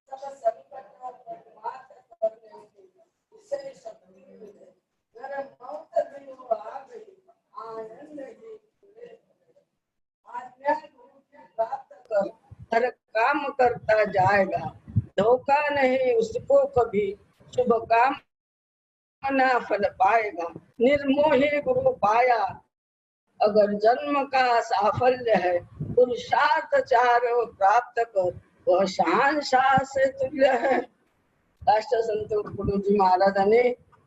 सब संकट मात करने की इसे शक्ति मिले, मेरे मौत भी हो आ गई आनंद ही खुले। आज्ञा गुरु की प्राप्त कर हर काम करता जाएगा, धोखा नहीं उसको कभी, शुभ काम ना फल पाएगा। निर्मोही गुरु पाया अगर जन्म का साफल्य है, पुरुषार्थ चारों प्राप्त कर वह शहंशाह से तुल्य है। राष्ट्रसंत गुरुजी महाराजांनी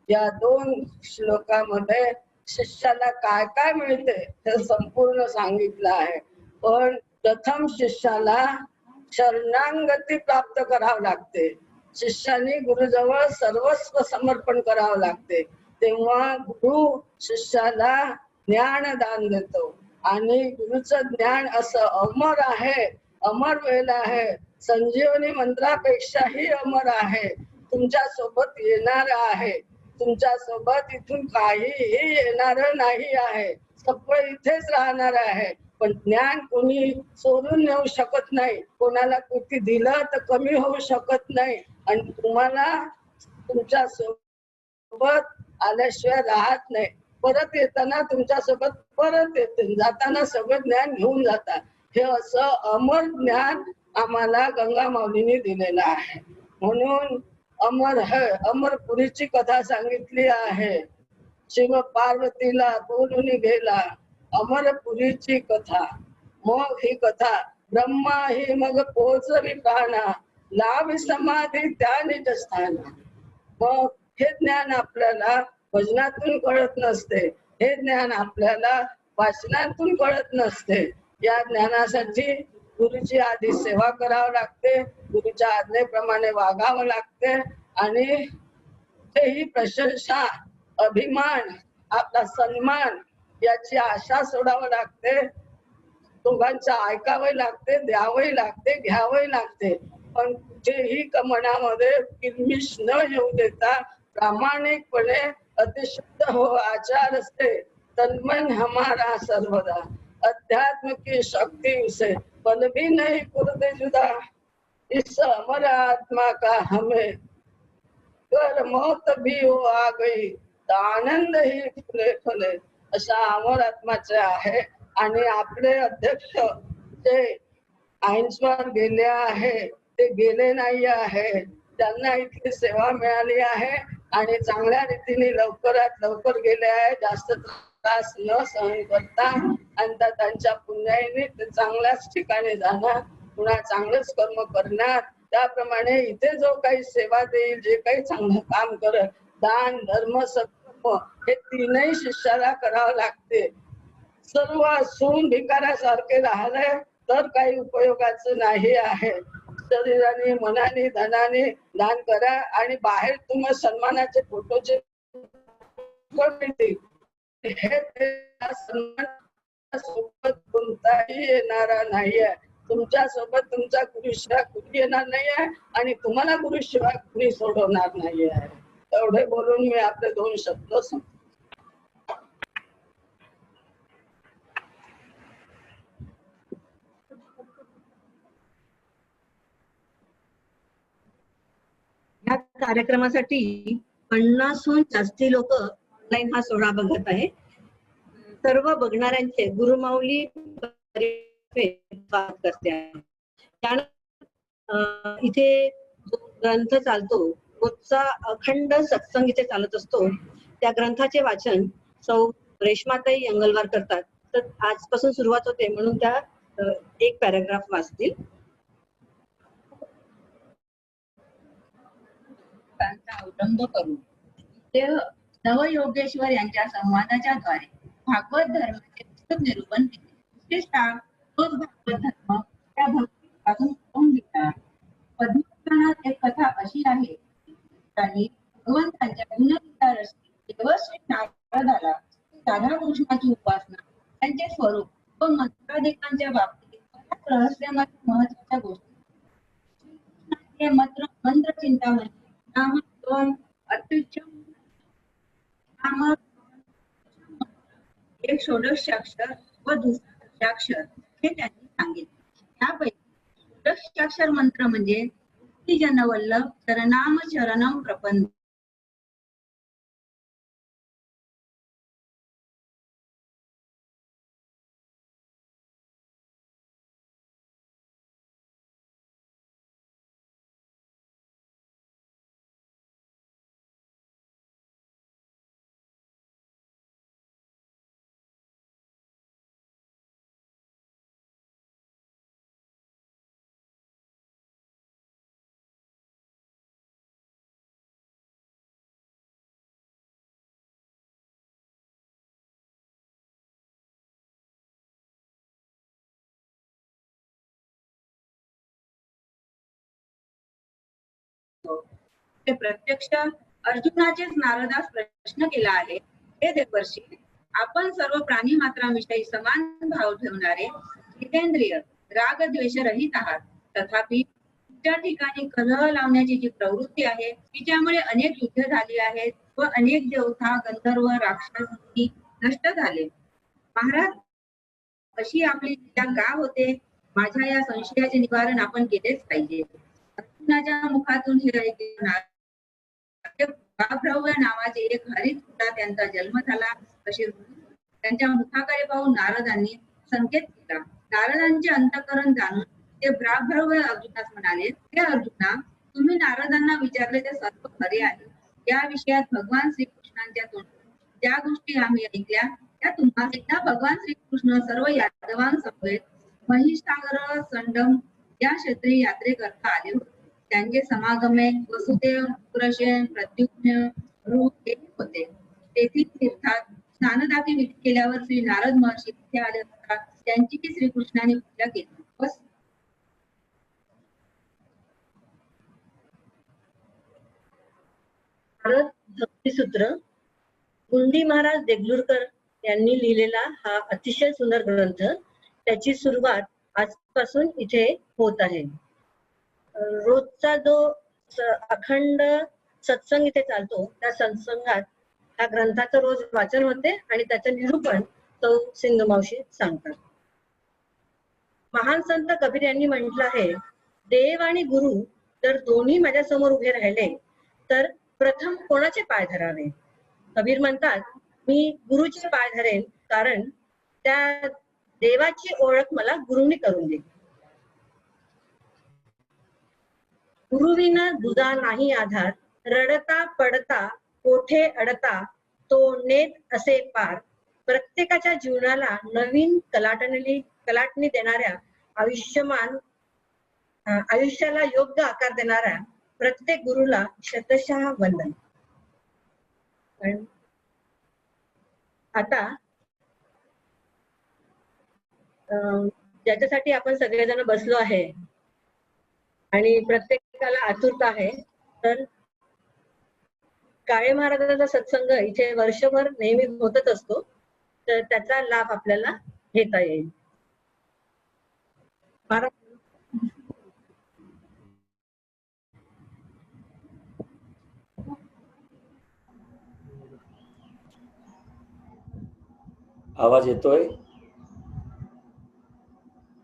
या 2 श्लोकामध्ये शिष्याला काय काय मिळते हे संपूर्ण सांगितलं आहे। पण प्रथम शिष्याला शरणागती प्राप्त करावं लागते, शिष्याने गुरुजवळ सर्वस्व समर्पण करावं लागते, तेव्हा गुरु शिष्याला ज्ञानदान देतो। आणि गुरुचं ज्ञान असं अमर आहे, अमर वेल आहे, संजीवनी मंत्रापेक्षाही अमर आहे, तुमच्या सोबत येणार आहे, तुमच्या सोबत इथून काहीही येणार नाही आहे, सगळं इथेच राहणार आहे। पण ज्ञान कोणी सोडून नेऊ शकत नाही, कोणाला किती दिलं तर कमी होऊ शकत नाही, आणि तुम्हाला तुमच्या सोबत आल्याशिवाय राहत नाही, परत येताना तुमच्या सोबत परत येते, जाताना सगळं ज्ञान घेऊन जातात। हे असं अमर ज्ञान आम्हाला गंगा माऊलीने दिलेलं आहे, म्हणून अमर है अमरपुरीची कथा सांगितली आहे। शिव पार्वतीला बोलून गेला अमरपुरीची कथा, मग ही कथा ब्रह्मा ही मग पोचवी प्राणा, लाभ समाधी त्या निज स्थाना। मग हे ज्ञान आपल्याला भजनातून कळत नसते, हे ज्ञान आपल्याला वाचनातून कळत नसते। या ज्ञानासाठी गुरुची आधी सेवा करावं लागते, गुरुच्या आज्ञेप्रमाणे वागावं लागते, आणि तेही प्रशंसा अभिमान आपला सन्मान याची आशा सोडावं लागते, दोघांचं ऐकावे लागते, द्यावे लागते, घ्यावे लागते, पण कुठेही मनामध्ये किलमिश न येऊ देता प्रामाणिकपणे अतिशुद्ध हो आचार असते। तन्मन हमारा सर्वदा अध्यात्म की शक्ति से बल भी नहीं कुर्दे जुदा, इस अमर आत्मा का हमें कर मौत भी हो आ गई तर आनंद ही फुले फुले। अशा अमर आत्माचे आहे। आणि आपले अध्यक्ष जे आईन्सवर गेले आहे ते गेले नाही आहे, त्यांना इथली सेवा मिळाली आहे आणि चांगल्या रीतीने लवकरात लवकर गेले आहे, जास्त त्रास न सहन करता, आणि त्यांच्या पुण्याने ते चांगल्याच ठिकाणी जाणार, पुन्हा चांगलंच कर्म करणार। त्याप्रमाणे इथे जो काही सेवा देईल, जे काही चांगलं काम करत, दान धर्म सत्कर्म हे तीनही शिष्याला करावं लागते। सर्व असून भिकाऱ्यासारखे राहिले तर काही उपयोगाचं नाही आहे। शरीराने मनाने धनाने दान करा, आणि बाहेर तुम्ही सन्मानाचे फोटोचे हे सन्मान सोबत कोणताही येणारा नाहीये, तुमच्या सोबत तुमचा गुरुशिवाय कुणी येणार नाहीये, आणि तुम्हाला गुरुशिवाय कुणी सोडवणार नाहीये। एवढे बोलून मी आपले 2 शब्द सांगतो। या कार्यक्रमासाठी 50हून जास्ती लोक ऑनलाईन हा सोहळा बघत आहे। सर्व बघणाऱ्यांचे गुरुमाऊली स्वागत करते आहे। त्यानंतर इथे जो ग्रंथ चालतो, रोजचा अखंड सत्संग इथे चालत असतो, त्या ग्रंथाचे वाचन सौ रेश्माताई अंगलवार करतात। तर आजपासून सुरुवात होते, म्हणून त्या एक पॅराग्राफ वाचतील। अवलंब करून ते नवयोगेश्वर यांच्या संवादाच्या द्वारे भागवत धर्माचे विस्तृत निरूपण केले। विशेषतः तोच भागवत धर्म त्या भक्तीपासून करून घेतला। पद्मपुराणात एक कथा अशी आहे, त्यांनी भगवंतांच्या गुणगीता रसी व्यवस्थित नारदाला राधा कृष्णाची उपासना, त्यांचे स्वरूप व मंत्राधिकांच्या बाबतीत रहस्यामध्ये महत्वाच्या गोष्टी मंत्र चिंतामणी नाम 2 अत्युच्च एक षोडशाक्षर व दुसरा दशाक्षर हे त्यांनी सांगितले। त्यापैकी षोडशाक्षर मंत्र म्हणजे जनवल्लभ शरणाम शरणम प्रपंच. ते प्रत्यक्ष अर्जुनाचेच नारदास प्रश्न केला आहे. हे देवर्षी, आपण सर्व प्राणी मात्रांविषयी समान भाव ठेवणारे जितेंद्रिय राग द्वेष रहित आहात. तथापि तुमच्या ठिकाणी कलह लावण्याची जी प्रवृत्ती आहे तिच्यामुळे अनेक युद्ध झाली आहेत व अनेक देवता गंधर्व राक्षस नष्ट झाले. महाराज, अशी आपली लीला का होते? माझ्या या संशयाचे निवारण आपण केलेच पाहिजे. अर्जुनाच्या मुखातून हे ऐकणार भ्रव्य नावाचे एक हरित फुटा त्यांचा जन्म झाला असे त्यांच्या मुखाकडे पाहून नारदांनी संकेत केला. नारदांचे अंतःकरण जाणून ते भ्रव्य अर्जुनास म्हणाले, हे अर्जुना, तुम्ही नारदांना विचारले ते सर्व खरे आहे. या विषयात भगवान श्रीकृष्णांच्या तोंडून ज्या गोष्टी आम्ही ऐकल्या त्या तुम्हाला भगवान श्रीकृष्ण सर्व यादवांसमवेत महिषागर संडम या क्षेत्री यात्रेकरता आले होते. त्यांचे समागमे वसुदेव, पुरशेन, प्रद्युम्न, रूप हे होते. तेथील तीर्थात स्नानदाती विधी केल्यावर श्री नारद महर्षी तिथे आले असता त्यांची श्रीकृष्णाने पूजा केली. नारद भक्तिसूत्र गुंडी महाराज देगलूरकर यांनी लिहिलेला हा अतिशय सुंदर ग्रंथ. त्याची सुरुवात आजपासून इथे होत आहे. रोजचा जो अखंड सत्संग इथे चालतो त्या सत्संगात ह्या ग्रंथाचं रोज वाचन होते आणि त्याचं निरूपण तो सिंधुमावशी सांगतात. महान संत कबीर यांनी म्हटलं आहे, देव आणि गुरु जर दोन्ही माझ्या समोर उभे राहिले तर प्रथम कोणाचे पाय धरावे? कबीर म्हणतात, मी गुरुचे पाय धरेन, कारण त्या देवाची ओळख मला गुरुनी करून दे. गुरुविना दुजा नाही आधार, रडता पडता कोठे अडता, तो नेत असे पार. प्रत्येकाच्या जीवनाला नवीन कलाटणी देणाऱ्या आयुष्याला योग्य आकार देणाऱ्या प्रत्येक गुरुला शतशः वंदन. आता ज्याच्यासाठी आपण सगळेजण बसलो आहे आणि प्रत्येकाला आतुरता आहे, तर काळे महाराजांचा सत्संग इथे वर्षभर नेहमी होतच असतो, तर त्याचा लाभ आपल्याला घेता येईल. आवाज येतोय?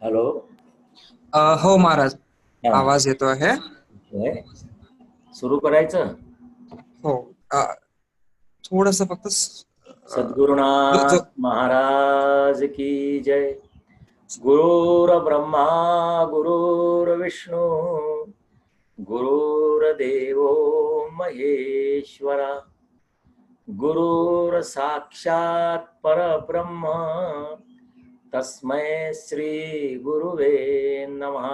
हॅलो. हो महाराज, आवाज येतो आहे. सुरू करायचं? हो, थोडस फक्त. सद्गुरुनाथ महाराज की जय. गुरुर ब्रह्मा गुरुर विष्णू गुरुर्देवो महेश्वरा, गुरुर साक्षात परब्रह्म, तस्मै श्री गुरुवे नमः.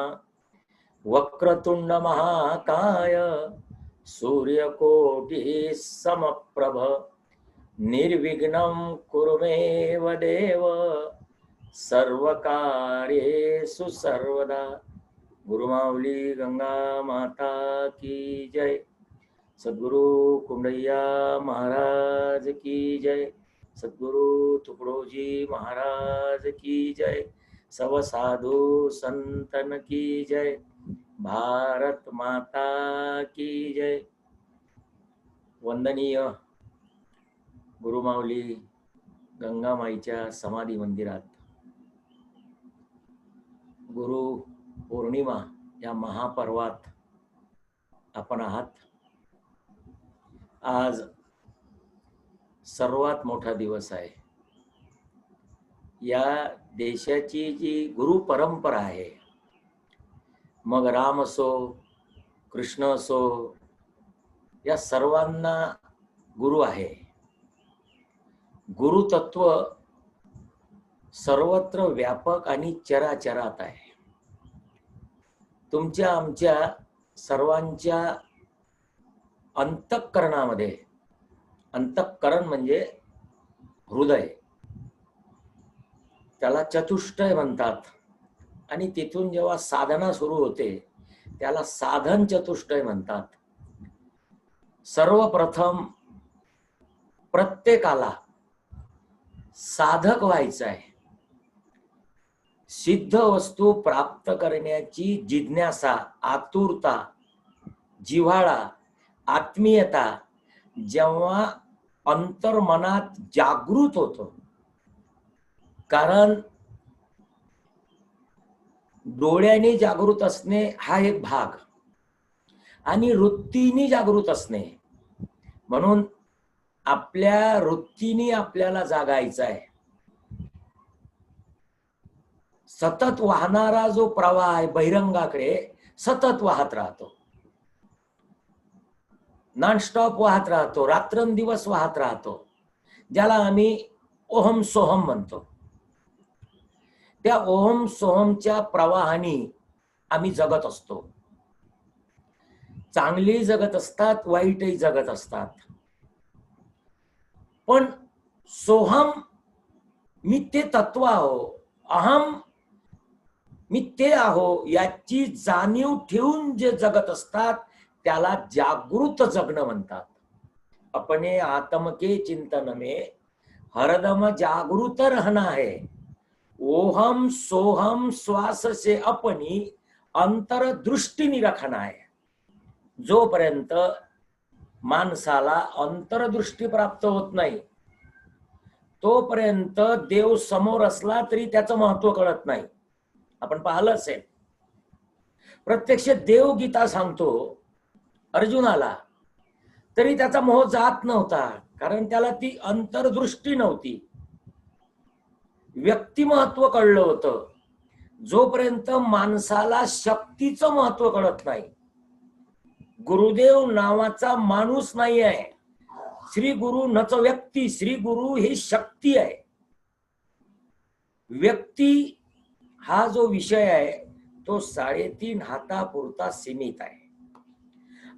वक्रतुंड महाकाय सूर्यकोटि समप्रभ, निर्विघ्नं कुरु मे देव, सर्वकार्येषु सर्वदा. गुरुमाऊली गंगा माता की जय. सद्गुरु कुंडैया महाराज की जय. सद्गुरु तुकडोजी महाराज की जय. सब साधु संतन की जय. भारत माता की जय. वंदनीय गुरुमाऊली गंगामाईच्या समाधी मंदिरात गुरु पौर्णिमा या महापर्वात आपण आहात. आज सर्वात मोठा दिवस आहे. या देशाची जी गुरु परंपरा आहे, मग राम असो, कृष्ण असो, या सर्वांना गुरु आहे. गुरुतत्व सर्वत्र व्यापक आणि चराचरात आहे. तुमच्या आमच्या सर्वांच्या अंतःकरणामध्ये, अंतःकरण म्हणजे हृदय, त्याला चतुष्टय म्हणतात. आणि तिथून जेव्हा साधना सुरू होते त्याला साधन चतुष्टय म्हणतात. सर्वप्रथम प्रत्येकाला साधक व्हायचं आहे. सिद्ध वस्तू प्राप्त करण्याची जिज्ञासा, आतुरता, जिव्हाळा, आत्मीयता जेव्हा अंतर्मनात जागृत होतो, कारण डोळ्याने जागृत असणे हा एक भाग आणि वृत्तीने जागृत असणे, म्हणून आपल्या वृत्तीने आपल्याला जागायचं आहे. सतत वाहणारा जो प्रवाह आहे बहिरंगाकडे सतत वाहत राहतो, नॉनस्टॉप वाहत राहतो, रात्रंदिवस वाहत राहतो, ज्याला आम्ही ओहम सोहम म्हणतो. त्या ओहम सोहमच्या प्रवाहाने आम्ही जगत असतो. चांगली जगत असतात, वाईटही जगत असतात. पण सोहम मी ते तत्व आहो, अहम मी ते आहो, याची जाणीव ठेवून जे जगत असतात त्याला जागृत जगणं म्हणतात. अपने आत्म के चिंतन में हरदम जागृत रहना है. ओहम सोहम श्वास से अपनी अंतरदृष्टी रखना है. जोपर्यंत माणसाला अंतरदृष्टी प्राप्त होत नाही तोपर्यंत देव समोर असला तरी त्याचं महत्व कळत नाही. आपण पाहिलं असेल, प्रत्यक्ष देव गीता सांगतो अर्जुनाला, तरी त्याचा मोह जात नव्हता, कारण त्याला ती अंतर्दृष्टी नव्हती. व्यक्तिमत्व कळलं होतं. जोपर्यंत माणसाला शक्तीचं महत्व कळत नाही, गुरुदेव नावाचा माणूस नाही आहे, श्री गुरु नच व्यक्ती, श्री गुरु ही शक्ती आहे. व्यक्ती हा जो विषय आहे तो 3.5 हातापुरता सीमित आहे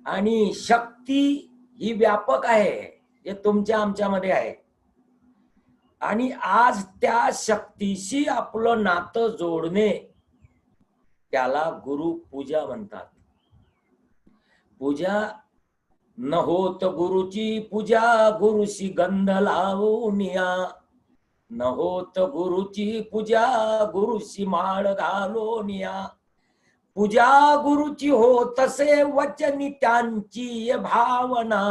आणि शक्ती ही व्यापक आहे, जे तुमच्या आमच्यामध्ये आहे. आणि आज त्या शक्तीशी आपलं नातं जोडणे त्याला गुरु पूजा म्हणतात. पूजा न होत गुरुची पूजा, गुरुशी गंध लावून या. न होत गुरुची पूजा, गुरुशी माळ घालून या. पूजा गुरुची हो तसे वचनी त्यांची भावना,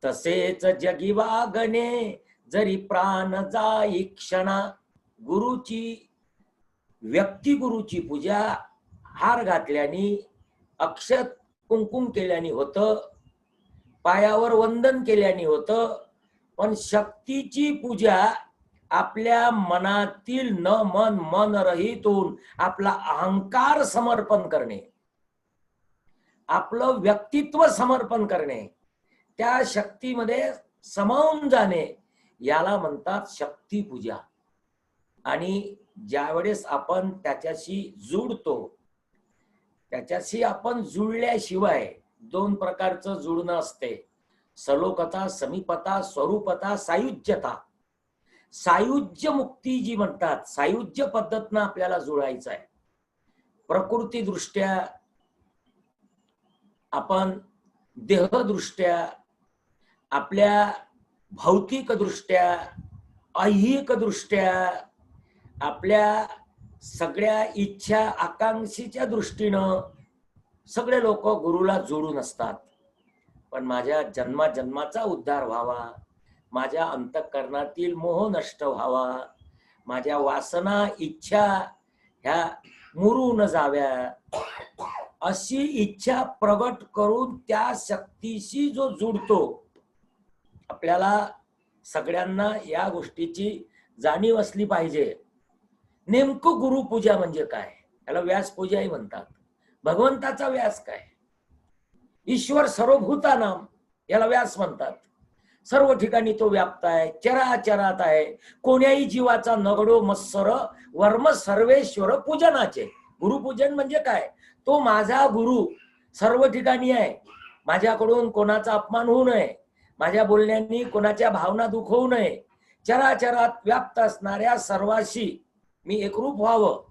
तसेच जगी वागणे जरी प्राण जाई क्षणा. गुरुची, व्यक्ती गुरुची पूजा हार घातल्याने, अक्षत कुंकुम केल्याने होतं, पायावर वंदन केल्याने होतं. पण शक्तीची पूजा आपल्या मनातील न मन रहित होऊन आपला अहंकार समर्पण करणे, आपलं व्यक्तित्व समर्पण करणे, त्या शक्तीमध्ये समावून जाणे, याला म्हणतात शक्ती पूजा. आणि ज्यावेळेस आपण त्याच्याशी जुडतो, त्याच्याशी आपण जुळल्याशिवाय 2 प्रकारचं जुळणं असते, सलोकता, समीपता, स्वरूपता, सायुज्यता. सायुज्य मुक्ती जी म्हणतात, सायुज्य पद्धतीनं आपल्याला जुळायचं आहे. प्रकृती दृष्ट्या आपण, देहदृष्ट्या, आपल्या भौतिक दृष्ट्या, ऐहिक दृष्ट्या, आपल्या सगळ्या इच्छा आकांक्षीच्या दृष्टीनं सगळे लोक गुरुला जोडून असतात. पण माझ्या जन्माचा उद्धार व्हावा, माझ्या अंतःकरणातील मोह नष्ट व्हावा, माझ्या वासना इच्छा ह्या मुरून जाव्या, अशी इच्छा प्रगट करून त्या शक्तीशी जो जुडतो, आपल्याला सगळ्यांना या गोष्टीची जाणीव असली पाहिजे. नेमकं गुरुपूजा म्हणजे काय? याला व्यास पूजाही म्हणतात. भगवंताचा व्यास काय? ईश्वर सर्वभूतानाम, याला व्यास म्हणतात. सर्व ठिकाणी तो व्याप्त आहे, चराचरात आहे. कोण्याही जीवाचा नगडो मत्सर वर्म सर्वेश्वर पूजनाचे. गुरुपूजन म्हणजे काय? तो माझा गुरु सर्व ठिकाणी आहे. माझ्याकडून कोणाचा अपमान होऊ नये, माझ्या बोलण्यानी कोणाच्या भावना दुखवू नये. चराचरात व्याप्त असणाऱ्या सर्वाशी मी एकरूप व्हावं.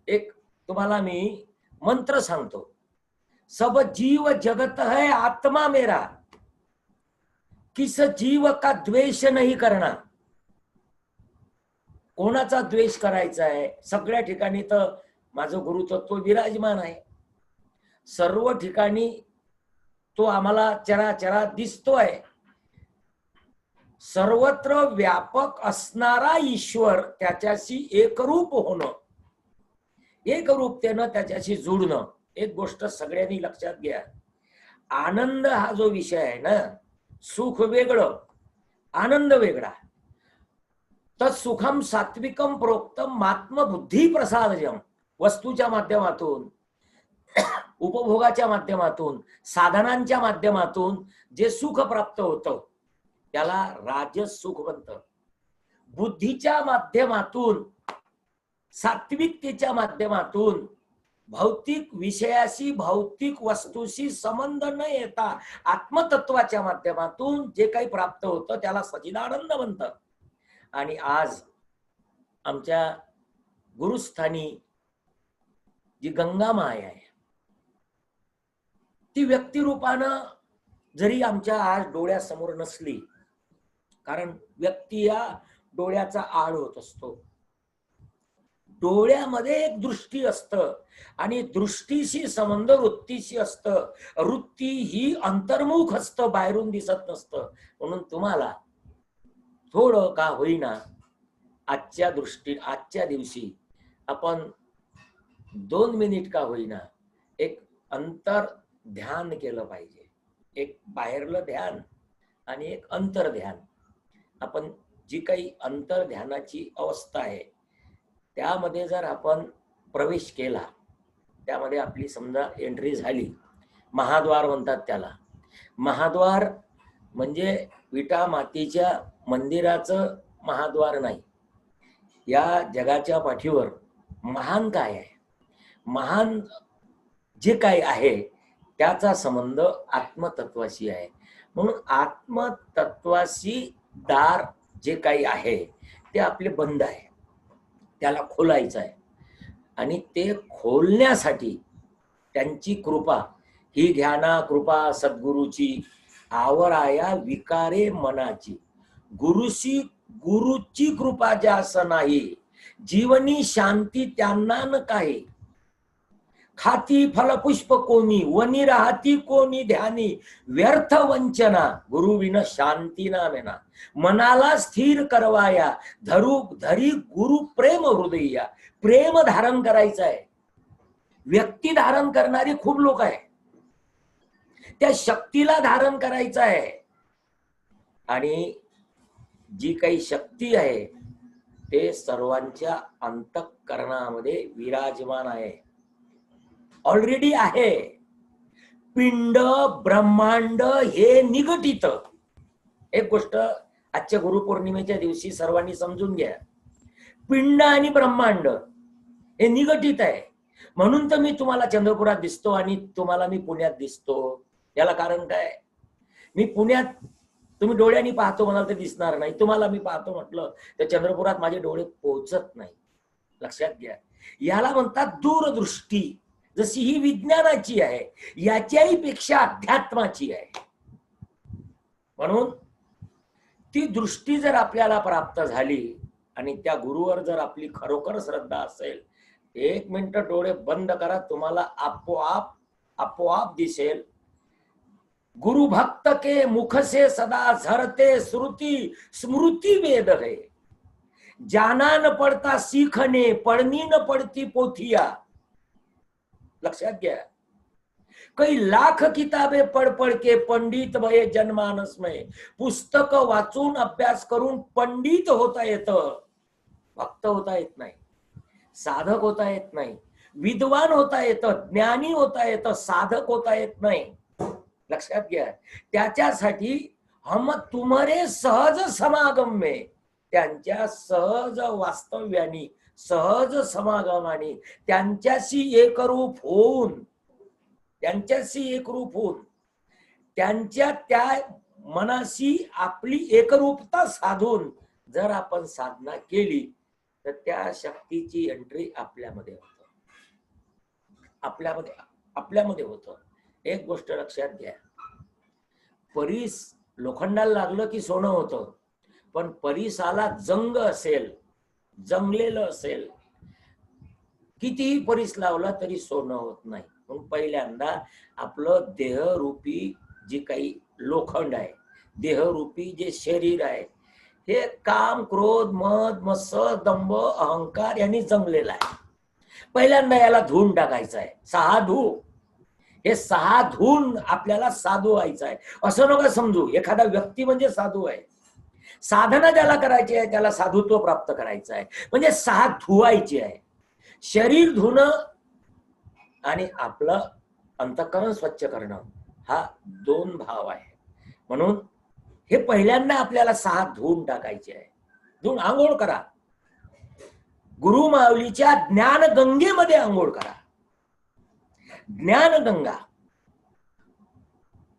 एक तुम्हाला मी मंत्र सांगतो. सब जीव जगत है आत्मा मेरा, किस जीव का द्वेष नहीं करना. कोणाचा द्वेष करायचा आहे? सगळ्या ठिकाणी तर माझं गुरुतत्व विराजमान आहे. सर्व ठिकाणी तो आम्हाला चराचरात दिसतोय. सर्वत्र व्यापक असणारा ईश्वर, त्याच्याशी एकरूप होणं, एकरूपतेनं त्याच्याशी जुडणं. एक गोष्ट सगळ्यांनी लक्षात घ्या. आनंद हा जो विषय आहे ना, सुख वेगळं, आनंद वेगळा. तत्सुखम सात्विकम प्रोक्तम आत्मबुद्धी प्रसादजम. वस्तूच्या माध्यमातून, उपभोगाच्या माध्यमातून, साधनांच्या माध्यमातून जे सुख प्राप्त होतं त्याला राजस सुख म्हणतं. बुद्धीच्या माध्यमातून, सात्विकतेच्या माध्यमातून, भौतिक विषयाशी, भौतिक वस्तूशी संबंध न येता आत्मतत्वाच्या माध्यमातून जे काही प्राप्त होतं त्याला सच्चिदानंद म्हणतात. आणि आज आमच्या गुरुस्थानी जी गंगा माय आहे, ती व्यक्तिरूपानं जरी आमच्या आज डोळ्यासमोर नसली, कारण व्यक्ती या डोळ्याचा आड होत असतो. डोळ्यामध्ये एक दृष्टी असतं आणि दृष्टीशी संबंध वृत्तीशी असतं. वृत्ती ही अंतर्मुख असतं, बाहेरून दिसत नसतं. म्हणून तुम्हाला थोडं का होईना आजच्या दिवशी आपण 2 मिनिट का होईना एक अंतर ध्यान केलं पाहिजे. एक बाहेरलं ध्यान आणि एक अंतर ध्यान. आपण जी काही अंतर ध्यानाची अवस्था आहे त्यामध्ये जर आपण प्रवेश केला, त्यामध्ये आपली समजा एंट्री झाली, महाद्वार म्हणतात त्याला. महाद्वार म्हणजे विटा मातीच्या मंदिराचं महाद्वार नाही. या जगाच्या पाठीवर महान काय आहे? महान जे काही आहे त्याचा संबंध आत्मतत्वाशी आहे. म्हणून आत्मतत्वाशी दार जे काही आहे ते आपले बंद आहे, त्याला खोलायचं आहे. आणि ते खोलण्यासाठी त्यांची कृपा ही घ्याना कृपा सद्गुरूची, आवराया विकारे मनाची. गुरुची कृपा ज्यास नाही, जीवनी शांती त्यांना न काही. खाती फलपुष्प कोणी, वनी राहती कोणी ध्यानी. व्यर्थ वंचना गुरुविन शांती ना मेना. मनाला स्थिर करवाया, धरी गुरु प्रेम हृदया. प्रेम धारण करायचं आहे. व्यक्ती धारण करणारी खूप लोक आहे, त्या शक्तीला धारण करायचं आहे. आणि जी काही शक्ती आहे ते सर्वांच्या अंतःकरणामध्ये विराजमान आहे, ऑलरेडी आहे. पिंड ब्रह्मांड हे निगटित. एक गोष्ट आजच्या गुरुपौर्णिमेच्या दिवशी सर्वांनी समजून घ्या. पिंड आणि ब्रह्मांड हे निगटित आहे. म्हणून तर मी तुम्हाला चंद्रपुरात दिसतो आणि तुम्हाला मी पुण्यात दिसतो. याला कारण काय? मी पुण्यात तुम्ही डोळ्यांनी पाहतो म्हणाल तर दिसणार नाही. तुम्हाला मी पाहतो म्हटलं तर चंद्रपुरात माझे डोळे पोहोचत नाही. लक्षात घ्या. याला म्हणतात दूरदृष्टी. जशी ही विज्ञानाची आहे, याच्याही पेक्षा अध्यात्माची आहे. म्हणून ती दृष्टी जर आपल्याला प्राप्त झाली आणि त्या गुरुवर जर आपली खरोखर श्रद्धा असेल, 1 मिनिट डोळे बंद करा, तुम्हाला आपोआप दिसेल. गुरु भक्त के मुख से सदा झरते श्रुति स्मृति वेद है. जाना न पडता सीखने, पडनी न पडती पोथिया. लक्षात घ्या. कई लाख किताबे पढ़ पढ़ के पंडित भये जनमानस में. पुस्तक वाचून अभ्यास करून पंडित होता येतं, भक्त होता येत नाही, साधक होता येत नाही, विद्वान होता येतं, ज्ञानी होता येतं, साधक होता येत नाही. लक्षात घ्या. त्याच्यासाठी हम तुम्हारे सहज समागम में, त्यांच्या सहज वास्तव्यानी, सहज समागमाने, त्यांच्याशी एकरूप होऊन, त्यांच्याशी एकरूप होऊन, त्यांच्या त्या मनाशी आपली एकरूपता साधून जर आपण साधना केली तर त्या शक्तीची एंट्री आपल्यामध्ये होतं, आपल्यामध्ये होतं. एक गोष्ट लक्षात घ्या, परीस लोखंडाला लागलं की सोनं होतं, पण परीसाला जंग असेल, जंगलेलं असेल, कितीही परीस लावला तरी सोनं होत नाही. म्हणून पहिल्यांदा आपलं देहरूपी जे काही लोखंड आहे, देहरूपी जे शरीर आहे, हे काम, क्रोध, मद, मत्सर, दंभ, अहंकार यांनी जंगलेलं आहे. पहिल्यांदा याला धुवून टाकायचं आहे. 6 धू, हे 6 धुवून आपल्याला साधू व्हायचं आहे. असं नका समजू एखादा व्यक्ती म्हणजे साधू आहे. साधना ज्याला करायची आहे त्याला साधुत्व प्राप्त करायचं आहे. म्हणजे 6 धुवायची आहे. शरीर धुणं आणि आपलं अंतःकरण स्वच्छ करणं, हा 2 भाव आहे. म्हणून हे पहिल्यांदा आपल्याला 6 धुवून टाकायचे आहे. धुवून आंघोळ करा, गुरु माऊलीच्या ज्ञानगंगेमध्ये आंघोळ करा. ज्ञानगंगा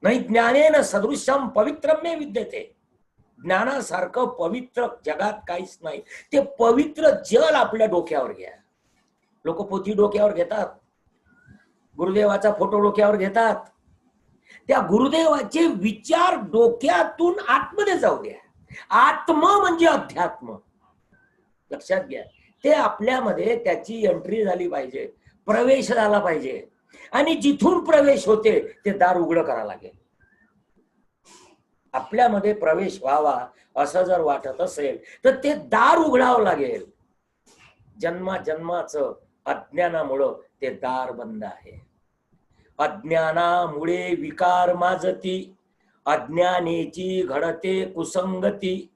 नाही, ज्ञानेन सदृश्यम पवित्रम्य विद्यते. ज्ञानासारखं पवित्र जगात काहीच नाही. ते पवित्र जल आपल्या डोक्यावर घ्या. लोक पोथी डोक्यावर घेतात, गुरुदेवाचा फोटो डोक्यावर घेतात. त्या गुरुदेवाचे विचार डोक्यातून आतमध्ये जाऊ द्या. आत्म म्हणजे अध्यात्म. लक्षात घ्या, ते आपल्यामध्ये त्याची एंट्री झाली पाहिजे, प्रवेश झाला पाहिजे. आणि जिथून प्रवेश होते ते दार उघडं करावं लागेल. आपल्यामध्ये प्रवेश व्हावा असं जर वाटत असेल तर ते दार उघडावं लागेल. जन्माजन्माचं अज्ञानामुळं ते दार बंद आहे. अज्ञानामुळे विकार माजती, अज्ञानेची घडते कुसंगती,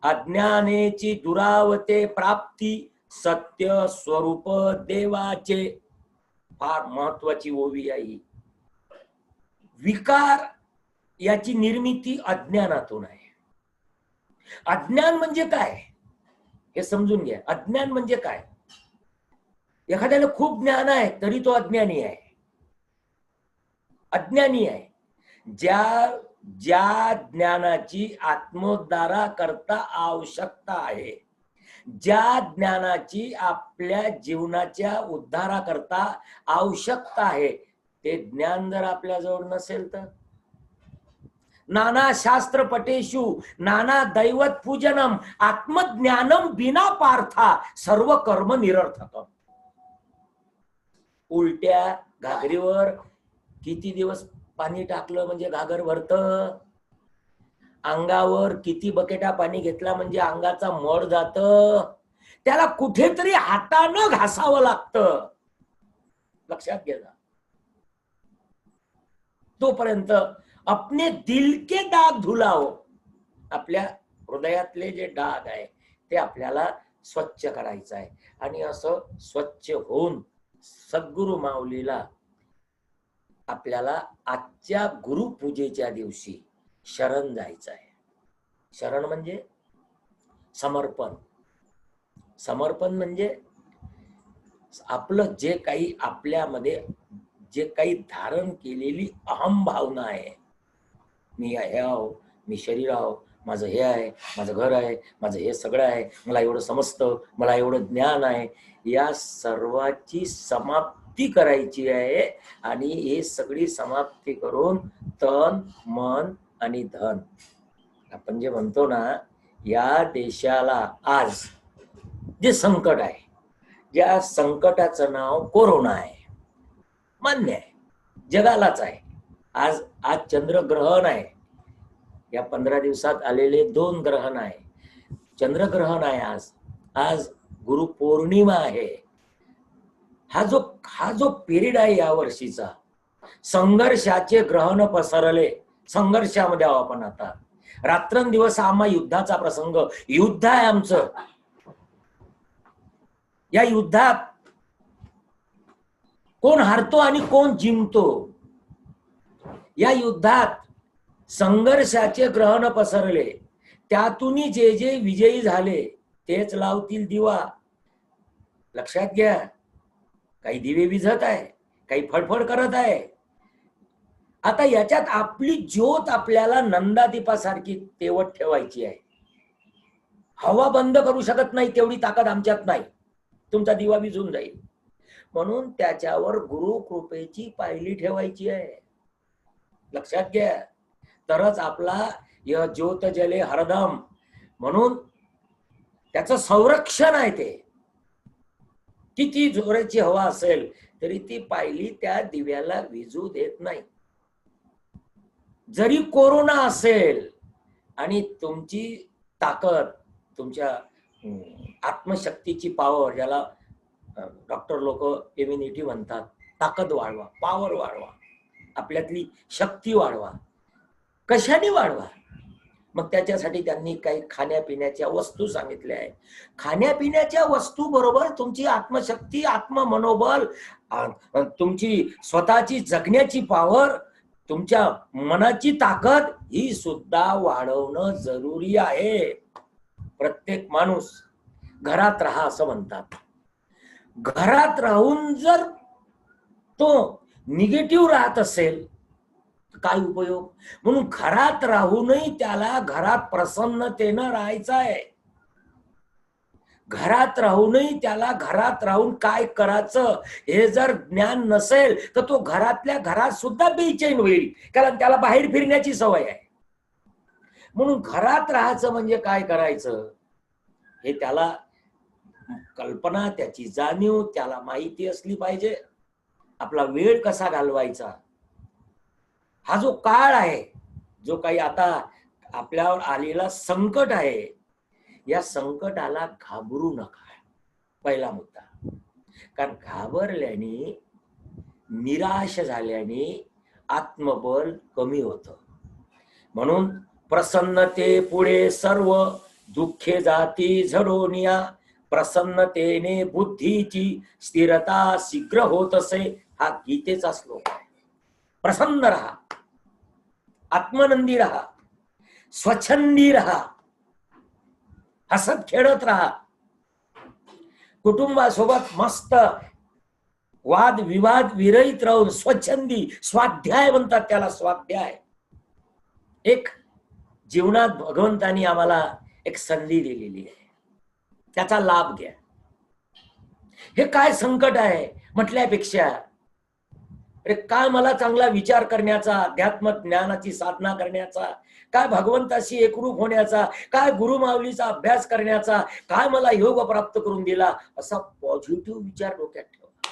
अज्ञानेची दुरावते प्राप्ती, सत्य स्वरूप देवाचे. फार महत्वाची ओवी आहे. विकार याची निर्मिती अज्ञानातून आहे. अज्ञान म्हणजे काय हे समजून घ्या. अज्ञान म्हणजे काय? एखाद्याला खूप ज्ञान आहे तरी तो अज्ञानी आहे. अज्ञानी आहे. ज्या ज्ञानाची आत्मोद्धारा करता आवश्यकता आहे, ज्या ज्ञानाची आपल्या जीवनाच्या उद्धाराकरता आवश्यकता आहे, ते ज्ञान जर आपल्याजवळ नसेल तर नाना शास्त्र पटेषु नाना दैवत पूजनम आत्मज्ञानम बिना पार्था सर्व कर्म निरर्थकम. उलट्या घागरीवर किती दिवस पाणी टाकलं म्हणजे घागर भरतं. अंगावर किती बकेटा पाणी घेतला म्हणजे अंगाचा मळ जात. त्याला कुठेतरी हातानं घासावं लागतं. लक्षात घ्या. तोपर्यंत अपने दिल के डाग धुलाओ. आपल्या हृदयातले जे डाग आहे ते आपल्याला स्वच्छ करायचं आहे. आणि असं स्वच्छ होऊन सद्गुरु माऊलीला आपल्याला आजच्या गुरुपूजेच्या दिवशी शरण जायचं आहे. शरण म्हणजे समर्पण. समर्पण म्हणजे आपलं जे काही आपल्यामध्ये जे काही धारण केलेली अहम भावना आहे, मी हे आहो, मी शरीर आहो, माझं हे आहे, माझं घर आहे, माझं हे सगळं आहे, मला एवढं समजतं, मला एवढं ज्ञान आहे, या सर्वाची समाप्ती करायची आहे. आणि हे सगळी समाप्ती करून तन मन आणि धन, आपण जे म्हणतो ना, या देशाला आज जे संकट आहे, ज्या संकटाचं नाव कोरोना आहे, मान्य आहे, जगालाच आहे. आज चंद्रग्रहण आहे. या 15 दिवसात आलेले 2 ग्रहण आहे. चंद्रग्रहण आहे आज गुरुपौर्णिमा आहे. हा जो पिरियड आहे या वर्षीचा, संघर्षाचे ग्रहण पसरले. संघर्षामध्ये आहोत आपण आता. रात्रंदिवस आम्हा युद्धाचा प्रसंग. युद्ध आहे आमचं. या युद्धात कोण हारतो आणि कोण जिंकतो. या युद्धात संघर्षाचे ग्रहण पसरले. त्यातून जे जे विजयी झाले तेच लावतील दिवा. लक्षात घ्या. काही दिवे विझत आहे, काही फडफड करत आहे. आता याच्यात आपली ज्योत आपल्याला नंदादीपासारखी तेवत ठेवायची आहे. हवा बंद करू शकत नाही तेवढी ताकद आमच्यात नाही. तुमचा दिवा विझून जाईल. म्हणून त्याच्यावर गुरु कृपेची पायली ठेवायची आहे. लक्षात घ्या. तरच आपला य ज्योत जले हरदम म्हणून त्याचं संरक्षण आहे. ते किती जोराची हवा असेल तरी ती पायली त्या दिव्याला विझू देत नाही. जरी कोरोना असेल आणि तुमची ताकद, तुमच्या आत्मशक्तीची पॉवर, ज्याला डॉक्टर लोक इम्युनिटी म्हणतात, ताकद वाढवा, पॉवर वाढवा, आपल्यातली शक्ती वाढवा. कशाने वाढवा? मग त्याच्यासाठी त्यांनी काही खाण्यापिण्याच्या वस्तू सांगितल्या आहे. खाण्यापिण्याच्या वस्तू बरोबर तुमची आत्मशक्ती, आत्ममनोबल, तुमची स्वतःची जगण्याची पॉवर, तुमच्या मनाची ताकद ही सुद्धा वाढवणं जरुरी आहे. प्रत्येक माणूस घरात राहा असं म्हणतात. घरात राहून जर तो निगेटिव्ह राहत असेल काय उपयोग? म्हणून घरात राहूनही त्याला घरात प्रसन्नतेनं राहायचं आहे. घरात राहूनही त्याला घरात राहून काय करायचं हे जर ज्ञान नसेल तर तो घरातल्या घरात सुद्धा बेचैन होईल, कारण त्याला बाहेर फिरण्याची सवय आहे. म्हणून घरात राहायचं म्हणजे काय करायचं हे त्याला कल्पना, त्याची जाणीव, त्याला माहिती असली पाहिजे. आपला वेळ कसा घालवायचा, हा जो काळ आहे, जो काही आता आपल्यावर आलेला संकट आहे, या संकटाला घाबरू नका. पहिला मुद्दा. कारण घाबरल्याने, निराश झाल्याने आत्मबल कमी होतं. म्हणून प्रसन्नते पुढे सर्व दुःखे जाती झडोनिया, प्रसन्नतेने बुद्धीची स्थिरता शीघ्र होत असे. हा गीतेचा श्लोक आहे. प्रसन्न रहा, आत्मनंदी रहा, स्वच्छंदी रहा, हसत खेळत राहा, कुटुंबासोबत मस्त वाद विवाद विरहित राहून स्वच्छंदी, स्वाध्याय म्हणतात त्याला, स्वाध्याय. एक जीवनात भगवंतानी आम्हाला एक संधी दिलेली आहे, त्याचा लाभ घ्या. हे काय संकट आहे म्हटल्यापेक्षा अरे काय मला चांगला विचार करण्याचा, अध्यात्म ज्ञानाची साधना करण्याचा, काय भगवंताशी एकरूप होण्याचा, काय गुरुमाऊलीचा अभ्यास करण्याचा, काय मला योग प्राप्त करून दिला, असा पॉझिटिव्ह विचार डोक्यात ठेवा.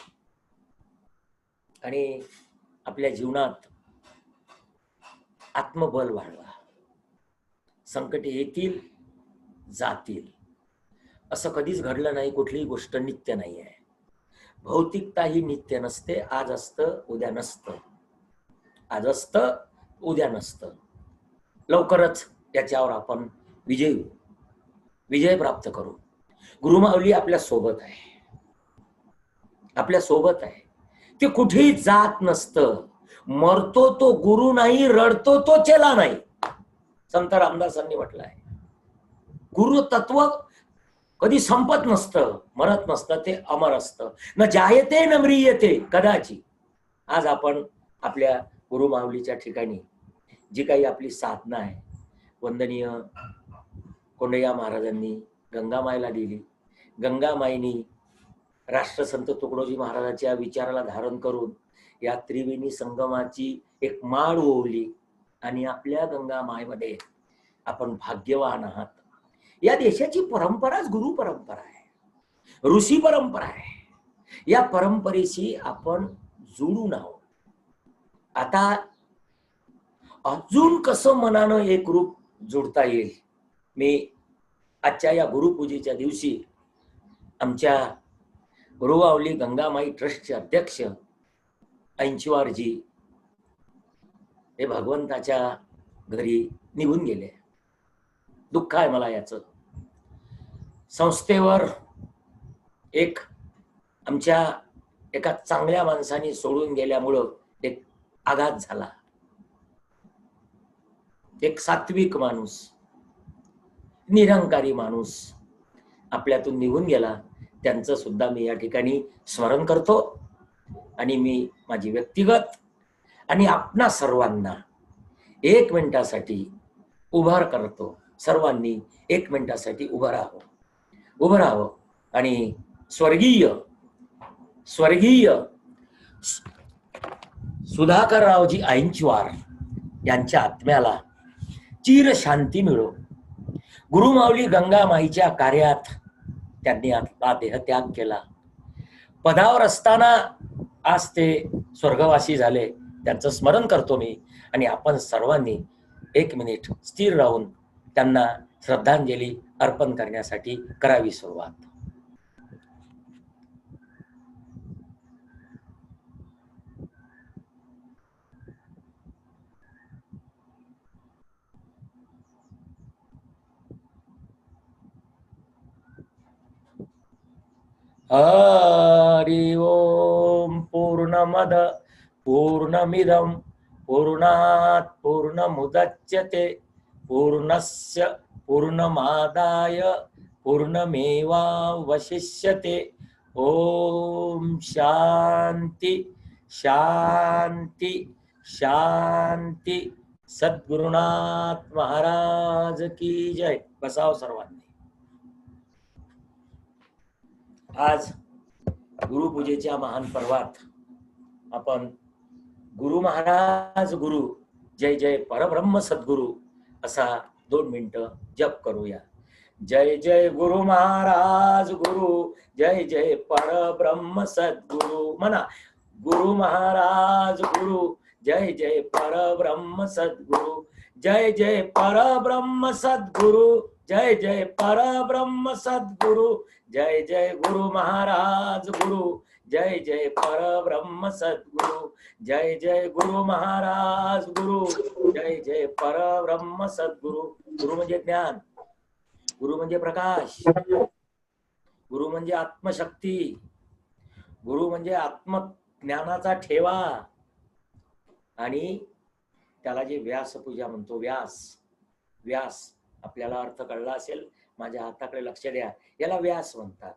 आणि आपल्या जीवनात आत्मबल वाढवा. संकटे येतील जातील, असं कधीच घडलं नाही. कुठलीही गोष्ट नित्य नाही आहे. भौतिकता ही नित्य नसते. आज असतं उद्या नसतं, आज असतं उद्या नसतं. लवकरच याच्यावर आपण विजय प्राप्त करू. गुरुमाऊली आपल्या सोबत आहे, आपल्या सोबत आहे. ते कुठेही जात नसतं. मरतो तो गुरु नाही, रडतो तो चेला नाही. संत रामदासांनी म्हटलं आहे. गुरु तत्व कधी संपत नसतं, मरत नसतं, ते अमर असतं. न जायते न म्रियते कदाचित. आज आपण आपल्या गुरुमाऊलीच्या ठिकाणी जी काही आपली साधना आहे, वंदनीय कोंडय्या महाराजांनी गंगामाईला दिली. गंगामाईनी राष्ट्रसंत तुकडोजी महाराजांच्या विचाराला धारण करून या त्रिवेणी संगमाची एक माळ ओवली. आणि आपल्या गंगामाईमध्ये आपण भाग्यवान आहात. या देशाची परंपराच गुरु परंपरा आहे, ऋषी परंपरा आहे. या परंपरेशी आपण जोडून आहोत. आता अजून कसं मनानं एक रूप जोडता येईल. मी आजच्या या गुरुपूजेच्या दिवशी आमच्या गुरुमाऊली गंगामाई ट्रस्टचे अध्यक्ष ऐंचवारजी हे भगवंताच्या घरी निघून गेले. दुःख आहे मला याचं. संस्थेवर एक आमच्या एका चांगल्या माणसाने सोडून गेल्यामुळं एक आघात झाला. एक सात्विक माणूस, निरंकारी माणूस आपल्यातून निघून गेला. त्यांचं सुद्धा मी या ठिकाणी स्मरण करतो आणि मी माझी व्यक्तिगत आणि आपणा सर्वांना 1 मिनिटासाठी उभा करतो. सर्वांनी 1 मिनिटासाठी उभं राहावं आणि स्वर्गीय सुधाकररावजी ऐंचवार यांच्या आत्म्याला चिर शांती मिळो. गुरुमाऊली गंगामाईच्या कार्यात त्यांनी आपला देहत्याग केला. पदावर असताना आज ते स्वर्गवासी झाले. त्यांचं स्मरण करतो मी आणि आपण सर्वांनी 1 मिनिट स्थिर राहून त्यांना श्रद्धांजली अर्पण करण्यासाठी करावी सुरुवात. हरि ओम. पूर्णमद पूर्णमिदं पूर्णात् पूर्णमुदच्यते पूर्णस्य पूर्णमादाय पूर्णमेवावशिष्यते. ओम शांती शांती शांती. सद्गुरुनाथ महाराज की जय. बसाव सर्वांनी. आज गुरुपूजेच्या महान पर्वात आपण गुरु महाराज गुरु जय जय परब्रह्म सद्गुरु असा 2 मिनिटं जप करूया. जय जय गुरु महाराज गुरु जय जय परब्रह्म सद्गुरु. म्हणा, गुरु महाराज गुरु जय जय परब्रह्म सद्गुरु. जय जय परब्रह्म सद्गुरु. जय जय परब्रह्म सद्गुरु. जय जय गुरु महाराज गुरु जय जय परब्रह्म सद्गुरु. जय जय गुरु महाराज गुरु जय जय परब्रह्म सद्गुरु. गुरु म्हणजे ज्ञान, गुरु म्हणजे प्रकाश, गुरु म्हणजे आत्मशक्ती, गुरु म्हणजे आत्मज्ञानाचा ठेवा. आणि त्याला जे व्यासपूजा म्हणतो, व्यास आपल्याला अर्थ कळला असेल. माझ्या हाताकडे लक्ष द्या. याला व्यास म्हणतात.